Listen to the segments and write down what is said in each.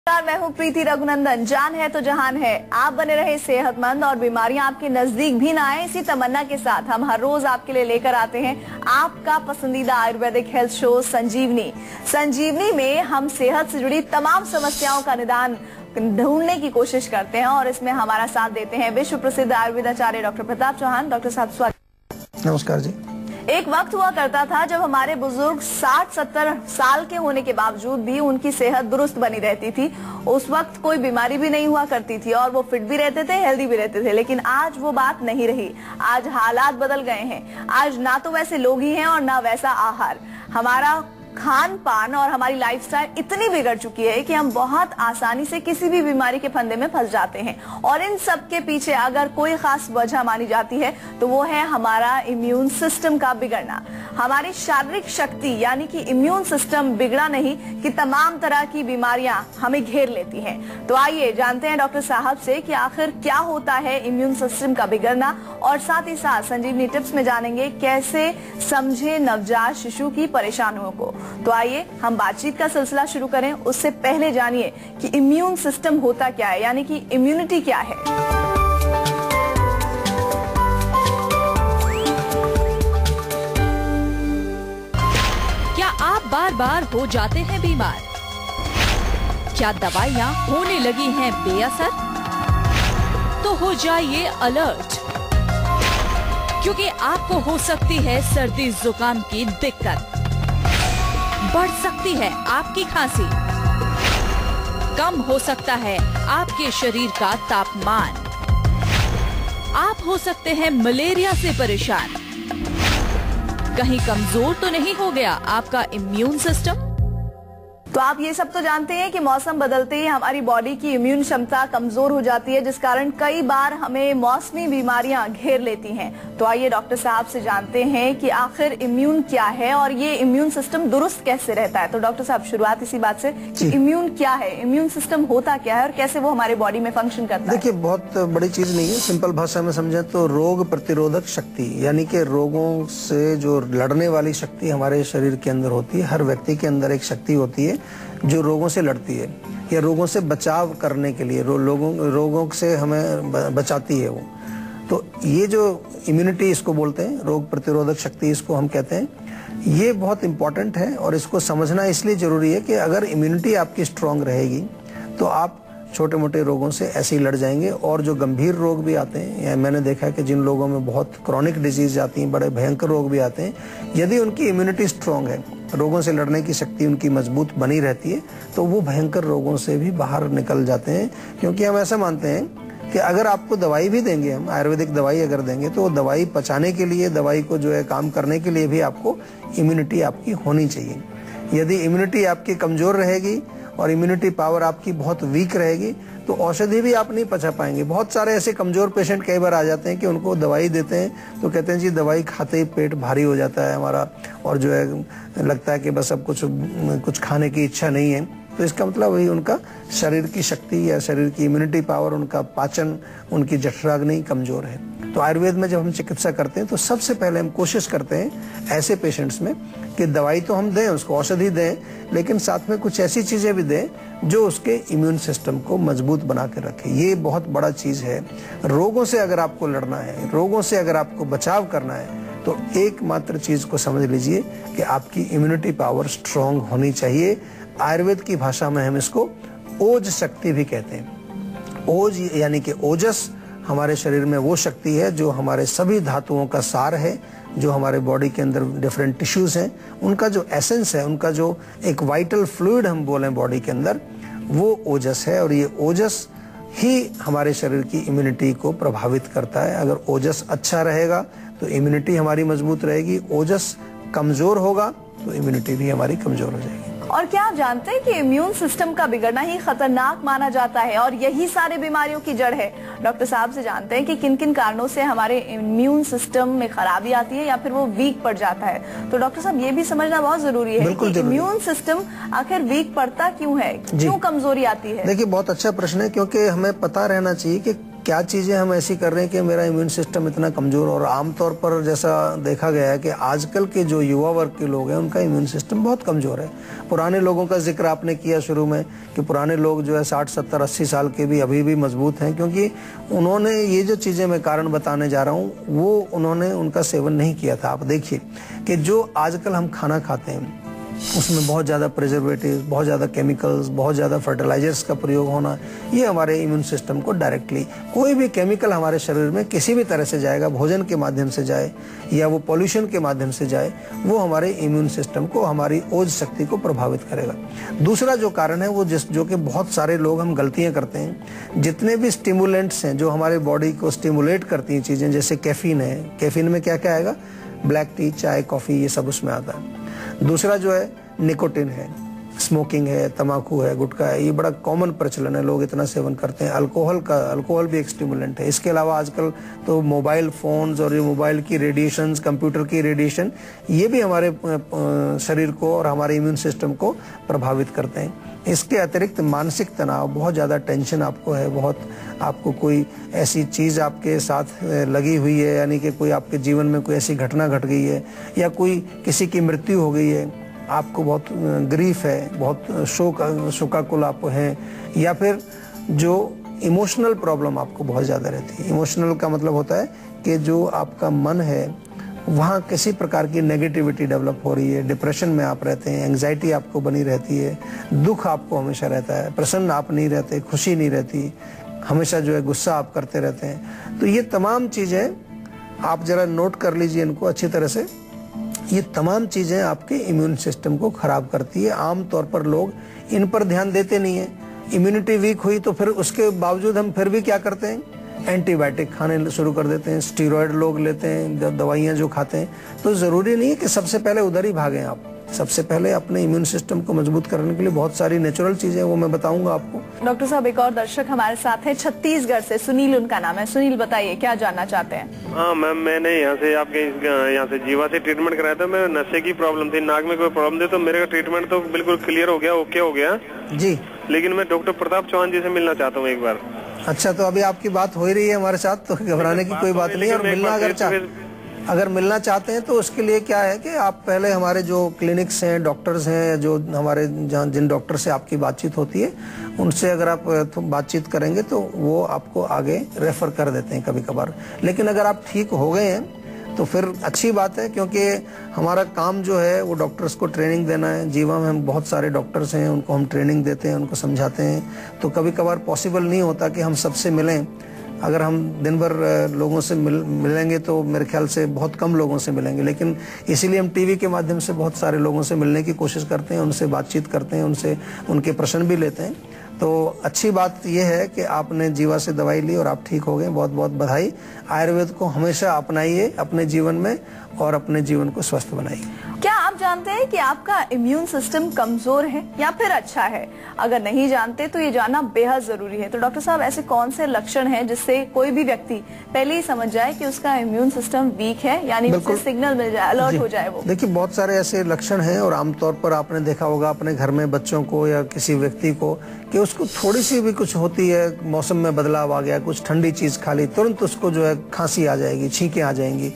मैं हूं प्रीति रघुनंदन। जान है तो जहान है। आप बने रहे सेहतमंद और बीमारियां आपके नजदीक भी ना आए, इसी तमन्ना के साथ हम हर रोज आपके लिए लेकर आते हैं आपका पसंदीदा आयुर्वेदिक हेल्थ शो संजीवनी। संजीवनी में हम सेहत से जुड़ी तमाम समस्याओं का निदान ढूंढने की कोशिश करते हैं और इसमें हमारा साथ देते हैं विश्व प्रसिद्ध आयुर्वेदाचार्य डॉक्टर प्रताप चौहान। डॉक्टर साहब स्वागत। नमस्कार जी। एक वक्त हुआ करता था जब हमारे बुजुर्ग 60-70 साल के होने के बावजूद भी उनकी सेहत दुरुस्त बनी रहती थी। उस वक्त कोई बीमारी भी नहीं हुआ करती थी और वो फिट भी रहते थे, हेल्दी भी रहते थे। लेकिन आज वो बात नहीं रही। आज हालात बदल गए हैं। आज ना तो वैसे लोग ही हैं और ना वैसा आहार। हमारा खान पान और हमारी लाइफस्टाइल इतनी बिगड़ चुकी है कि हम बहुत आसानी से किसी भी बीमारी के फंदे में फंस जाते हैं। और इन सब के पीछे अगर कोई खास वजह मानी जाती है तो वो है हमारा इम्यून सिस्टम का बिगड़ना। हमारी शारीरिक शक्ति यानी कि इम्यून सिस्टम बिगड़ा नहीं कि तमाम तरह की बीमारियां हमें घेर लेती हैं। तो आइए जानते हैं डॉक्टर साहब से कि आखिर क्या होता है इम्यून सिस्टम का बिगड़ना, और साथ ही साथ संजीवनी टिप्स में जानेंगे कैसे समझे नवजात शिशु की परेशानियों को। तो आइए हम बातचीत का सिलसिला शुरू करें। उससे पहले जानिए कि इम्यून सिस्टम होता क्या है, यानी कि इम्यूनिटी क्या है। क्या आप बार बार हो जाते हैं बीमार? क्या दवाइयाँ होने लगी हैं बेअसर? तो हो जाइए अलर्ट, क्योंकि आपको हो सकती है सर्दी जुकाम की दिक्कत। बढ़ सकती है आपकी खांसी, कम हो सकता है आपके शरीर का तापमान, आप हो सकते हैं मलेरिया से परेशान। कहीं कमजोर तो नहीं हो गया आपका इम्यून सिस्टम? तो आप ये सब तो जानते हैं कि मौसम बदलते ही हमारी बॉडी की इम्यून क्षमता कमजोर हो जाती है, जिस कारण कई बार हमें मौसमी बीमारियां घेर लेती हैं। तो आइए डॉक्टर साहब से जानते हैं कि आखिर इम्यून क्या है और ये इम्यून सिस्टम दुरुस्त कैसे रहता है। तो डॉक्टर साहब शुरुआत इसी बात से कि इम्यून क्या है, इम्यून सिस्टम होता क्या है और कैसे वो हमारे बॉडी में फंक्शन करता है। देखिए, बहुत बड़ी चीज नहीं है। सिंपल भाषा में समझे तो रोग प्रतिरोधक शक्ति, यानी कि रोगों से जो लड़ने वाली शक्ति हमारे शरीर के अंदर होती है। हर व्यक्ति के अंदर एक शक्ति होती है जो रोगों से लड़ती है या रोगों से बचाव करने के लिए रोगों से हमें बचाती है वो। तो ये जो इम्यूनिटी इसको बोलते हैं, रोग प्रतिरोधक शक्ति इसको हम कहते हैं, ये बहुत इंपॉर्टेंट है। और इसको समझना इसलिए जरूरी है कि अगर इम्यूनिटी आपकी स्ट्रांग रहेगी तो आप छोटे मोटे रोगों से ऐसे ही लड़ जाएंगे। और जो गंभीर रोग भी आते हैं, मैंने देखा है कि जिन लोगों में बहुत क्रॉनिक डिजीज आती हैं, बड़े भयंकर रोग भी आते हैं, यदि उनकी इम्यूनिटी स्ट्रांग है, रोगों से लड़ने की शक्ति उनकी मजबूत बनी रहती है, तो वो भयंकर रोगों से भी बाहर निकल जाते हैं। क्योंकि हम ऐसा मानते हैं कि अगर आपको दवाई भी देंगे, हम आयुर्वेदिक दवाई अगर देंगे, तो वो दवाई पचाने के लिए, दवाई को जो है काम करने के लिए भी आपको इम्यूनिटी आपकी होनी चाहिए। यदि इम्यूनिटी आपकी कमजोर रहेगी और इम्यूनिटी पावर आपकी बहुत वीक रहेगी तो औषधि भी आप नहीं पचा पाएंगे। बहुत सारे ऐसे कमजोर पेशेंट कई बार आ जाते हैं कि उनको दवाई देते हैं तो कहते हैं जी दवाई खाते ही पेट भारी हो जाता है हमारा, और जो है लगता है कि बस अब कुछ खाने की इच्छा नहीं है। तो इसका मतलब वही उनका शरीर की शक्ति या शरीर की इम्यूनिटी पावर, उनका पाचन, उनकी जठराग्नि कमजोर है। तो आयुर्वेद में जब हम चिकित्सा करते हैं तो सबसे पहले हम कोशिश करते हैं ऐसे पेशेंट्स में कि दवाई तो हम दें, उसको औषधि दें, लेकिन साथ में कुछ ऐसी चीजें भी दें जो उसके इम्यून सिस्टम को मजबूत बना के रखे। ये बहुत बड़ा चीज है। रोगों से अगर आपको लड़ना है, रोगों से अगर आपको बचाव करना है, तो एकमात्र चीज को समझ लीजिए कि आपकी इम्यूनिटी पावर स्ट्रांग होनी चाहिए। आयुर्वेद की भाषा में हम इसको ओज शक्ति भी कहते हैं। ओज यानी कि ओजस हमारे शरीर में वो शक्ति है जो हमारे सभी धातुओं का सार है, जो हमारे बॉडी के अंदर डिफरेंट टिश्यूज हैं, उनका जो एसेंस है, उनका जो एक वाइटल फ्लूइड हम बोलें बॉडी के अंदर, वो ओजस है। और ये ओजस ही हमारे शरीर की इम्यूनिटी को प्रभावित करता है। अगर ओजस अच्छा रहेगा तो इम्यूनिटी हमारी मजबूत रहेगी। ओजस कमजोर होगा तो इम्यूनिटी भी हमारी कमजोर हो जाएगी। और क्या आप जानते हैं कि इम्यून सिस्टम का बिगड़ना ही खतरनाक माना जाता है और यही सारे बीमारियों की जड़ है। डॉक्टर साहब से जानते हैं कि किन किन कारणों से हमारे इम्यून सिस्टम में खराबी आती है या फिर वो वीक पड़ जाता है। तो डॉक्टर साहब ये भी समझना बहुत जरूरी है कि इम्यून सिस्टम आखिर वीक पड़ता क्यों है, क्यों कमजोरी आती है। देखिए, बहुत अच्छा प्रश्न है, क्योंकि हमें पता रहना चाहिए कि क्या चीज़ें हम ऐसी कर रहे हैं कि मेरा इम्यून सिस्टम इतना कमज़ोर। और आमतौर पर जैसा देखा गया है कि आजकल के जो युवा वर्ग के लोग हैं उनका इम्यून सिस्टम बहुत कमज़ोर है। पुराने लोगों का जिक्र आपने किया शुरू में कि पुराने लोग जो है 60, 70, 80 साल के भी अभी भी मजबूत हैं, क्योंकि उन्होंने ये जो चीज़ें मैं कारण बताने जा रहा हूँ वो उन्होंने उनका सेवन नहीं किया था। आप देखिए कि जो आजकल हम खाना खाते हैं उसमें बहुत ज़्यादा प्रिजर्वेटिव, बहुत ज़्यादा केमिकल्स, बहुत ज़्यादा फर्टिलाइजर्स का प्रयोग होना, ये हमारे इम्यून सिस्टम को डायरेक्टली, कोई भी केमिकल हमारे शरीर में किसी भी तरह से जाएगा, भोजन के माध्यम से जाए या वो पॉल्यूशन के माध्यम से जाए, वो हमारे इम्यून सिस्टम को, हमारी ओज शक्ति को प्रभावित करेगा। दूसरा जो कारण है वो जो कि बहुत सारे लोग हम गलतियाँ करते हैं, जितने भी स्टिमुलेंट्स हैं जो हमारे बॉडी को स्टिमुलेट करती हैं चीज़ें, जैसे कैफीन है, कैफीन में क्या क्या आएगा, ब्लैक टी, चाय, कॉफ़ी, ये सब उसमें आता है। दूसरा जो है निकोटिन है, स्मोकिंग है, तंबाकू है, गुटखा है, ये बड़ा कॉमन प्रचलन है, लोग इतना सेवन करते हैं। अल्कोहल भी एक स्टिमुलेंट है। इसके अलावा आजकल तो मोबाइल फोन्स और ये मोबाइल की रेडिएशंस, कंप्यूटर की रेडिएशन, ये भी हमारे शरीर को और हमारे इम्यून सिस्टम को प्रभावित करते हैं। इसके अतिरिक्त मानसिक तनाव, बहुत ज़्यादा टेंशन आपको है, बहुत आपको कोई ऐसी चीज़ आपके साथ लगी हुई है, यानी कि कोई आपके जीवन में कोई ऐसी घटना घट गई है या कोई किसी की मृत्यु हो गई है, आपको बहुत ग्रीफ है, बहुत शोकाकुल आप हैं, या फिर जो इमोशनल प्रॉब्लम आपको बहुत ज़्यादा रहती है। इमोशनल का मतलब होता है कि जो आपका मन है वहाँ किसी प्रकार की नेगेटिविटी डेवलप हो रही है, डिप्रेशन में आप रहते हैं, एंग्जाइटी आपको बनी रहती है, दुख आपको हमेशा रहता है, प्रसन्न आप नहीं रहते, खुशी नहीं रहती, हमेशा जो है गुस्सा आप करते रहते हैं। तो ये तमाम चीज़ें आप ज़रा नोट कर लीजिए इनको अच्छी तरह से। ये तमाम चीज़ें आपके इम्यून सिस्टम को ख़राब करती है। आम तौर पर लोग इन पर ध्यान देते नहीं है। इम्यूनिटी वीक हुई तो फिर उसके बावजूद हम फिर भी क्या करते हैं, एंटीबायोटिक खाने शुरू कर देते हैं, स्टीरॉयड लोग लेते हैं, दवाइयाँ जो खाते हैं। तो ज़रूरी नहीं है कि सबसे पहले उधर ही भागें आप। सबसे पहले अपने इम्यून सिस्टम को मजबूत करने के लिए बहुत सारी नेचुरल चीजें वो मैं बताऊंगा आपको। डॉक्टर साहब, एक और दर्शक हमारे साथ हैं छत्तीसगढ़ से, सुनील उनका नाम है। सुनील, बताइए क्या जानना चाहते हैं? हाँ मैम, मैंने यहाँ से आपके यहाँ से जीवा से ट्रीटमेंट कराया था। मैं नशे की प्रॉब्लम थी, नाक में कोई प्रॉब्लम थी, तो मेरे ट्रीटमेंट तो बिल्कुल क्लियर हो गया, ओके हो गया जी। लेकिन मैं डॉक्टर प्रताप चौहान जी से मिलना चाहता हूँ एक बार। अच्छा, तो अभी आपकी बात हो ही रही है हमारे साथ, तो घबराने की कोई बात नहीं है। और मिलना अगर मिलना चाहते हैं तो उसके लिए क्या है कि आप पहले हमारे जो क्लिनिक्स हैं, डॉक्टर्स हैं, जो हमारे जहाँ जिन डॉक्टर से आपकी बातचीत होती है, उनसे अगर आप बातचीत करेंगे तो वो आपको आगे रेफर कर देते हैं कभी कभार। लेकिन अगर आप ठीक हो गए हैं तो फिर अच्छी बात है, क्योंकि हमारा काम जो है वो डॉक्टर्स को ट्रेनिंग देना है। जीवा में हम बहुत सारे डॉक्टर्स हैं, उनको हम ट्रेनिंग देते हैं, उनको समझाते हैं। तो कभी कभार पॉसिबल नहीं होता कि हम सबसे मिलें। अगर हम दिन भर लोगों से मिलेंगे तो मेरे ख्याल से बहुत कम लोगों से मिलेंगे, लेकिन इसीलिए हम टीवी के माध्यम से बहुत सारे लोगों से मिलने की कोशिश करते हैं, उनसे बातचीत करते हैं, उनसे उनके प्रश्न भी लेते हैं। तो अच्छी बात यह है कि आपने जीवा से दवाई ली और आप ठीक हो गए, बहुत बहुत बधाई। आयुर्वेद को हमेशा अपनाइए अपने जीवन में और अपने जीवन को स्वस्थ बनाइए। क्या आप जानते हैं कि आपका इम्यून सिस्टम कमजोर है या फिर अच्छा है? अगर नहीं जानते तो ये जानना बेहद जरूरी है। तो डॉक्टर साहब, ऐसे कौन से लक्षण हैं जिससे कोई भी व्यक्ति पहले ही समझ जाए कि उसका इम्यून सिस्टम वीक है, यानी उसे सिग्नल मिल जाए, अलर्ट हो जाए वो? देखिए, बहुत सारे ऐसे लक्षण हैं और आमतौर पर आपने देखा होगा अपने घर में बच्चों को या किसी व्यक्ति को कि उसको थोड़ी सी भी कुछ होती है, मौसम में बदलाव आ गया, कुछ ठंडी चीज खा ली, तुरंत उसको जो है खांसी आ जाएगी, छींकें आ जाएंगी।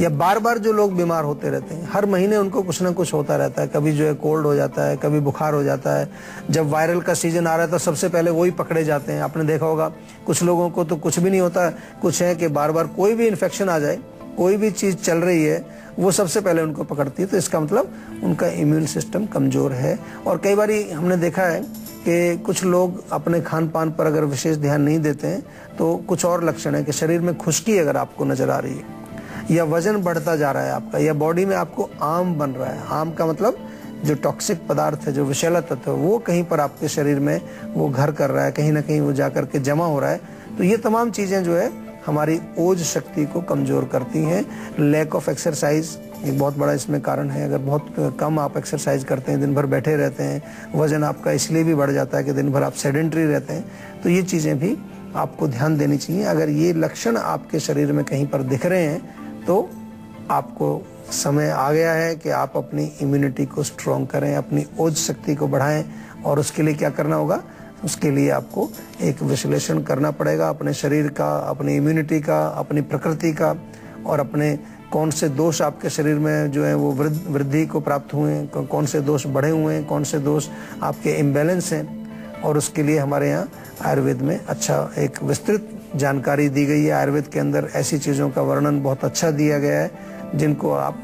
या बार बार जो लोग बीमार होते रहते हैं, हर महीने उनको कुछ ना कुछ होता रहता है, कभी जो है कोल्ड हो जाता है, कभी बुखार हो जाता है। जब वायरल का सीजन आ रहा है तो सबसे पहले वही पकड़े जाते हैं। आपने देखा होगा कुछ लोगों को तो कुछ भी नहीं होता, कुछ है कि बार बार कोई भी इन्फेक्शन आ जाए, कोई भी चीज चल रही है, वो सबसे पहले उनको पकड़ती है। तो इसका मतलब उनका इम्यून सिस्टम कमजोर है। और कई बार हमने देखा है कि कुछ लोग अपने खान पान पर अगर विशेष ध्यान नहीं देते हैं तो कुछ और लक्षण है कि शरीर में खुश्की अगर आपको नजर आ रही है, या वजन बढ़ता जा रहा है आपका, या बॉडी में आपको आम बन रहा है। आम का मतलब जो टॉक्सिक पदार्थ है, जो विषैला तत्व है, वो कहीं पर आपके शरीर में वो घर कर रहा है, कहीं ना कहीं वो जाकर के जमा हो रहा है। तो ये तमाम चीजें जो है हमारी ओज शक्ति को कमजोर करती हैं। लैक ऑफ एक्सरसाइज एक बहुत बड़ा इसमें कारण है। अगर बहुत कम आप एक्सरसाइज करते हैं, दिन भर बैठे रहते हैं, वजन आपका इसलिए भी बढ़ जाता है कि दिन भर आप सेडेंटरी रहते हैं। तो ये चीजें भी आपको ध्यान देनी चाहिए। अगर ये लक्षण आपके शरीर में कहीं पर दिख रहे हैं तो आपको समय आ गया है कि आप अपनी इम्यूनिटी को स्ट्रॉन्ग करें, अपनी ओज शक्ति को बढ़ाएं। और उसके लिए क्या करना होगा, उसके लिए आपको एक विश्लेषण करना पड़ेगा अपने शरीर का, अपनी इम्यूनिटी का, अपनी प्रकृति का, और अपने कौन से दोष आपके शरीर में जो है वो वृद्धि को प्राप्त हुए हैं, कौन से दोष बढ़े हुए हैं, कौन से दोष आपके इम्बैलेंस हैं। और उसके लिए हमारे यहाँ आयुर्वेद में अच्छा एक विस्तृत जानकारी दी गई है। आयुर्वेद के अंदर ऐसी चीज़ों का वर्णन बहुत अच्छा दिया गया है जिनको आप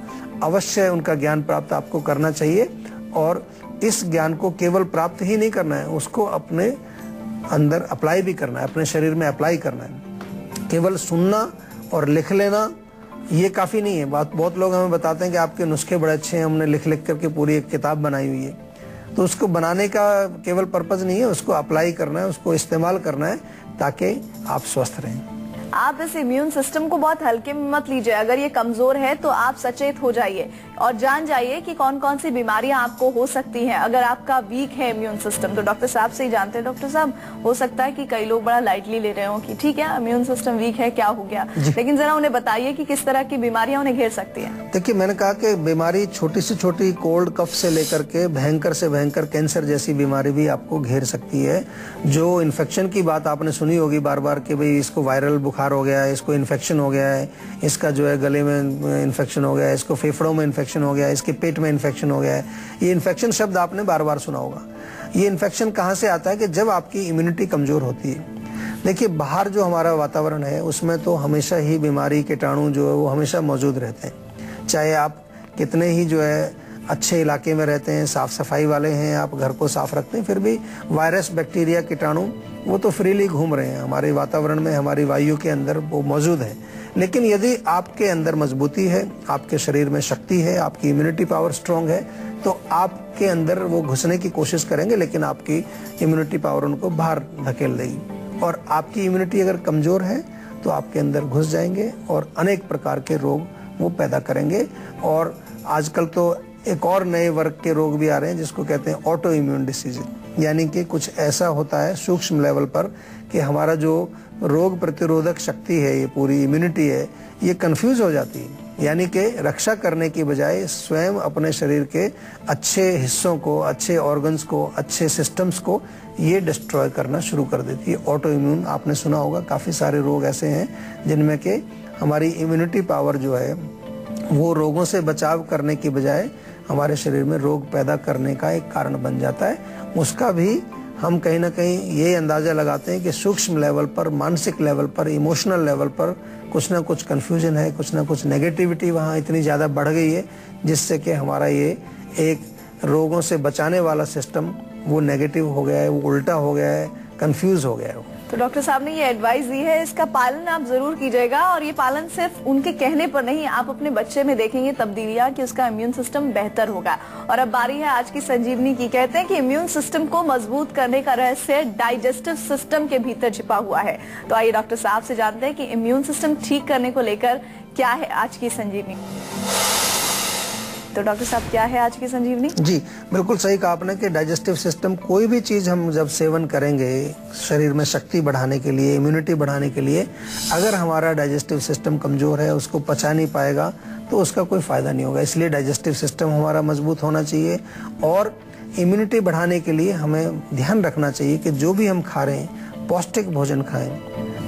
अवश्य उनका ज्ञान प्राप्त आपको करना चाहिए। और इस ज्ञान को केवल प्राप्त ही नहीं करना है, उसको अपने अंदर अप्लाई भी करना है, अपने शरीर में अप्लाई करना है। केवल सुनना और लिख लेना ये काफ़ी नहीं है। बहुत लोग हमें बताते हैं कि आपके नुस्खे बड़े अच्छे हैं, हमने लिख लिख करके पूरी एक किताब बनाई हुई है। तो उसको बनाने का केवल पर्पज़ नहीं है, उसको अप्लाई करना है, उसको इस्तेमाल करना है ताकि आप स्वस्थ रहें। आप इस इम्यून सिस्टम को बहुत हल्के में मत लीजिए। अगर ये कमजोर है तो आप सचेत हो जाइए और जान जाइए कि कौन कौन सी बीमारियां आपको हो सकती हैं। अगर आपका वीक है इम्यून सिस्टम तो डॉक्टर साहब से ही जानते हैं। डॉक्टर साहब, हो सकता है कि कई लोग बड़ा लाइटली ले रहे हो कि ठीक है इम्यून सिस्टम वीक है, क्या हो गया, लेकिन जरा उन्हें बताइए कि किस तरह की बीमारियां उन्हें घेर सकती है। देखिए, मैंने कहा कि बीमारी छोटी से छोटी कोल्ड कफ से लेकर के भयंकर से भयंकर कैंसर जैसी बीमारी भी आपको घेर सकती है। जो इन्फेक्शन की बात आपने सुनी होगी बार बार कि भाई इसको वायरल बुखार हो गया है, इसको इन्फेक्शन हो गया है, इसका जो है गले में इन्फेक्शन हो गया है, इसको फेफड़ों में इन्फेक्शन हो गया है, इसके पेट में इन्फेक्शन हो गया है। ये इन्फेक्शन शब्द आपने बार बार सुना होगा। ये इन्फेक्शन कहाँ से आता है कि जब आपकी इम्यूनिटी कमजोर होती है। देखिए, बाहर जो हमारा वातावरण है उसमें तो हमेशा ही बीमारी कीटाणु जो है वो हमेशा मौजूद रहते हैं। चाहे आप कितने ही जो है अच्छे इलाके में रहते हैं, साफ सफाई वाले हैं, आप घर को साफ रखते हैं, फिर भी वायरस, बैक्टीरिया, कीटाणु वो तो फ्रीली घूम रहे हैं हमारे वातावरण में, हमारी वायु के अंदर वो मौजूद है। लेकिन यदि आपके अंदर मजबूती है, आपके शरीर में शक्ति है, आपकी इम्यूनिटी पावर स्ट्रांग है, तो आपके अंदर वो घुसने की कोशिश करेंगे, लेकिन आपकी इम्यूनिटी पावर उनको बाहर धकेल देगी। और आपकी इम्यूनिटी अगर कमजोर है तो आपके अंदर घुस जाएंगे और अनेक प्रकार के रोग वो पैदा करेंगे। और आजकल तो एक और नए वर्ग के रोग भी आ रहे हैं जिसको कहते हैं ऑटो इम्यून डिसीज, यानी कि कुछ ऐसा होता है सूक्ष्म लेवल पर कि हमारा जो रोग प्रतिरोधक शक्ति है, ये पूरी इम्यूनिटी है, ये कंफ्यूज हो जाती है। यानी कि रक्षा करने की बजाय स्वयं अपने शरीर के अच्छे हिस्सों को, अच्छे ऑर्गन्स को, अच्छे सिस्टम्स को ये डिस्ट्रॉय करना शुरू कर देती है। ऑटो इम्यून आपने सुना होगा, काफ़ी सारे रोग ऐसे हैं जिनमें कि हमारी इम्यूनिटी पावर जो है वो रोगों से बचाव करने की बजाय हमारे शरीर में रोग पैदा करने का एक कारण बन जाता है। उसका भी हम कहीं ना कहीं ये अंदाज़ा लगाते हैं कि सूक्ष्म लेवल पर, मानसिक लेवल पर, इमोशनल लेवल पर कुछ ना कुछ कन्फ्यूजन है, कुछ ना कुछ नेगेटिविटी वहाँ इतनी ज़्यादा बढ़ गई है जिससे कि हमारा ये एक रोगों से बचाने वाला सिस्टम वो नेगेटिव हो गया है, वो उल्टा हो गया है, कंफ्यूज हो गया है। तो डॉक्टर साहब ने ये एडवाइस दी है, इसका पालन आप जरूर कीजिएगा। और ये पालन सिर्फ उनके कहने पर नहीं, आप अपने बच्चे में देखेंगे तब्दीलियां कि उसका इम्यून सिस्टम बेहतर होगा। और अब बारी है आज की संजीवनी की। कहते हैं कि इम्यून सिस्टम को मजबूत करने का रहस्य डाइजेस्टिव सिस्टम के भीतर छिपा हुआ है। तो आइए डॉक्टर साहब से जानते हैं कि इम्यून सिस्टम ठीक करने को लेकर क्या है आज की संजीवनी। तो डॉक्टर साहब, क्या है आज की संजीवनी? जी, बिल्कुल सही कहा आपने कि डाइजेस्टिव सिस्टम, कोई भी चीज़ हम जब सेवन करेंगे शरीर में शक्ति बढ़ाने के लिए, इम्यूनिटी बढ़ाने के लिए, अगर हमारा डाइजेस्टिव सिस्टम कमज़ोर है, उसको पचा नहीं पाएगा तो उसका कोई फ़ायदा नहीं होगा। इसलिए डाइजेस्टिव सिस्टम हमारा मजबूत होना चाहिए। और इम्यूनिटी बढ़ाने के लिए हमें ध्यान रखना चाहिए कि जो भी हम खा रहे हैं पौष्टिक भोजन खाएं।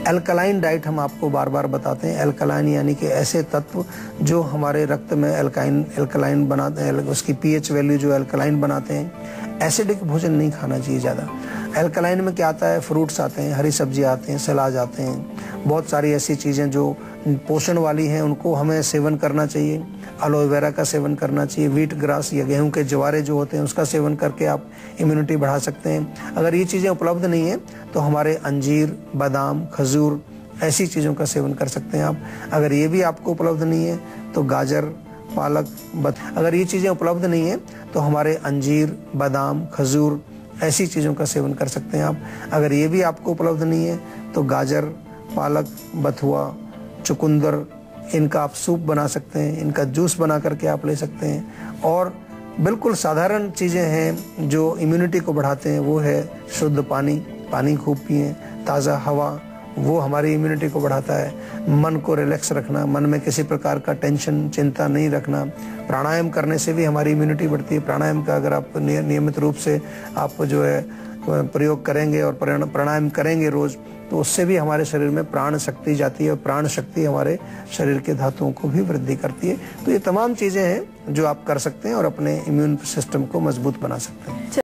एल्कलाइन डाइट हम आपको बार बार बताते हैं। एल्कलाइन यानी कि ऐसे तत्व जो हमारे रक्त में एल्कलाइन बनाते हैं, उसकी पीएच वैल्यू जो एल्कलाइन बनाते हैं। एसिडिक भोजन नहीं खाना चाहिए ज़्यादा। एल्कलाइन में क्या आता है? फ्रूट्स आते हैं, हरी सब्जी आते हैं, सलाद आते हैं, बहुत सारी ऐसी चीज़ें जो पोषण वाली हैं उनको हमें सेवन करना चाहिए। एलोवेरा का सेवन करना चाहिए, व्हीट ग्रास या गेहूं के जवारे जो होते हैं उसका सेवन करके आप इम्यूनिटी बढ़ा सकते हैं। अगर ये चीज़ें उपलब्ध नहीं है तो हमारे अंजीर, बादाम, खजूर ऐसी चीज़ों का सेवन कर सकते हैं आप। अगर ये भी आपको उपलब्ध नहीं है तो गाजर, पालक, अगर ये चीज़ें उपलब्ध नहीं है तो हमारे अंजीर, बादाम, खजूर ऐसी चीज़ों का सेवन कर सकते हैं आप। अगर ये भी आपको उपलब्ध नहीं है तो गाजर, पालक, बथुआ, चुकंदर, इनका आप सूप बना सकते हैं, इनका जूस बना करके आप ले सकते हैं। और बिल्कुल साधारण चीज़ें हैं जो इम्यूनिटी को बढ़ाते हैं, वो है शुद्ध पानी खूब पिएं, ताज़ा हवा, वो हमारी इम्यूनिटी को बढ़ाता है। मन को रिलैक्स रखना, मन में किसी प्रकार का टेंशन, चिंता नहीं रखना। प्राणायाम करने से भी हमारी इम्यूनिटी बढ़ती है। प्राणायाम का अगर आप नियमित रूप से आप जो है प्रयोग करेंगे और प्राणायाम करेंगे रोज, तो उससे भी हमारे शरीर में प्राण शक्ति जाती है और प्राण शक्ति हमारे शरीर के धातुओं को भी वृद्धि करती है। तो ये तमाम चीजें हैं जो आप कर सकते हैं और अपने इम्यून सिस्टम को मजबूत बना सकते हैं।